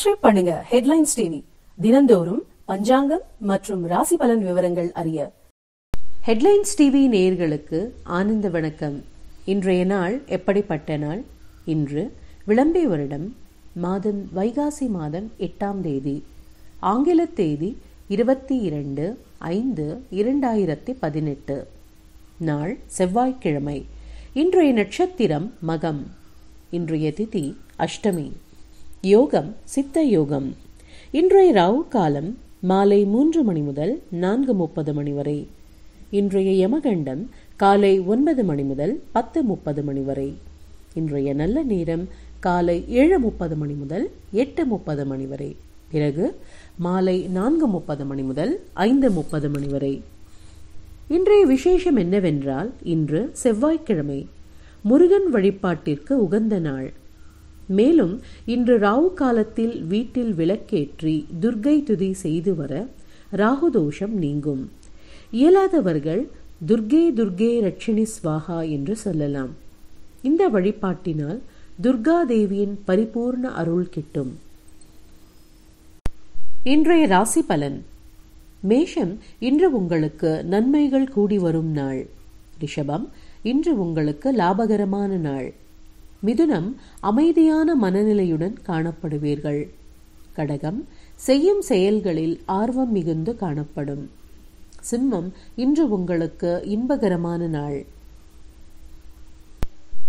Subscribe பண்ணுங்க headlines TV. தினந்தோறும் பஞ்சாங்கம் மற்றும் ராசி பலன் விவரங்கள் அறிய. ஹெட்லைன்ஸ் டிவி நேயர்களுக்கு ஆனந்த வணக்கம். இன்றைய நாள் எப்படிப்பட்ட நாள்? இன்று விளம்பி வருடம் மாதம் வைகாசி மாதம் 8ஆம் தேதி, ஆங்கில தேதி 22/5/2018. நாள் செவ்வாய்க்கிழமை. இன்றைய நட்சத்திரம் மகம். இன்றைய திதி அஷ்டமி. யோகம் சித்த யோகம். இன்றைய ராகு காலம் மாலை 3 மணி முதல் 4:30 மணி வரை. இன்றைய யமகண்டம் காலை 9 மணி முதல் 10:30 மணி வரை. இன்றைய நல்ல நேரம் காலை 7:30 மணி முதல் 8:30 மணி வரை. பிறகு மாலை 4:30 மணி முதல் 5:30 மணி வரை. இன்றைய விசேஷம் என்னவென்றால், இன்று செவ்வாய்க்கிழமை, முருகன் வழிபாட்டிற்கு உகந்த நாள். மேலும் இன்று ராகு காலத்தில் வீட்டில் விளக்கேற்றி துர்க்கை துதி செய்து வர ராகு தோஷம் நீங்கும். இயலாதவர்கள் துர்கே துர்கே ரட்சிணி ஸ்வாஹா என்று சொல்லலாம். இந்த வழிபாட்டினால் துர்கா தேவியின் பரிபூர்ண அருள் கிட்டும். இன்றைய ராசி பலன். மேஷம், இன்று உங்களுக்கு நன்மைகள் கூடி வரும் நாள். ரிஷபம், இன்று உங்களுக்கு லாபகரமான நாள். மிதுனம், அமைதியான மனநிலையுடன் காணப்படுவீர்கள். கடகம், செய்யும் செயல்களில் ஆர்வம் மிகுந்து காணப்படும். சிம்மம், இன்று உங்களுக்கு இன்பகரமான நாள்.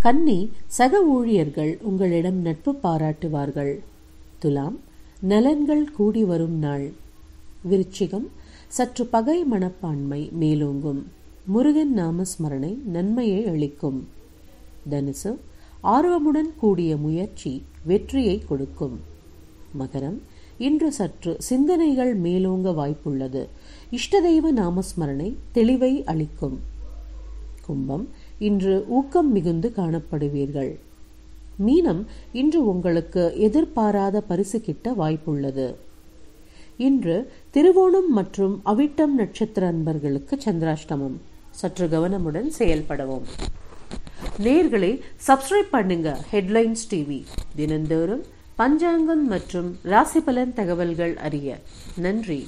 கன்னி, சக ஊழியர்கள் உங்களிடம் நட்பு பாராட்டுவார்கள். துலாம், நலன்கள் கூடி வரும் நாள். விருச்சிகம், சற்று பகை மனப்பான்மை மேலோங்கும். முருகன் நாமஸ்மரணை நன்மையை அளிக்கும். தனுசு, ஆர்வமுடன் கூடிய முயற்சி வெற்றியை கொடுக்கும். மகரம், இன்று சற்று சிந்தனைகள் மேலோங்க வாய்ப்புள்ளது. இஷ்டதெய்வ நாமஸ்மரணை தெளிவை அளிக்கும். கும்பம், இன்று ஊக்கம் மிகுந்து காணப்படுவீர்கள். மீனம், இன்று உங்களுக்கு எதிர்பாராத பரிசு கிட்ட வாய்ப்புள்ளது. இன்று திருவோணம் மற்றும் அவிட்டம் நட்சத்திர அன்பர்களுக்கு சந்திராஷ்டமம். சற்று கவனமுடன் செயல்படவும். நேயர்களே, சப்ஸ்கிரைப் பண்ணுங்க ஹெட்லைன்ஸ் டிவி. தினந்தோறும் பஞ்சாங்கம் மற்றும் ராசி பலன் தகவல்கள் அறிய. நன்றி.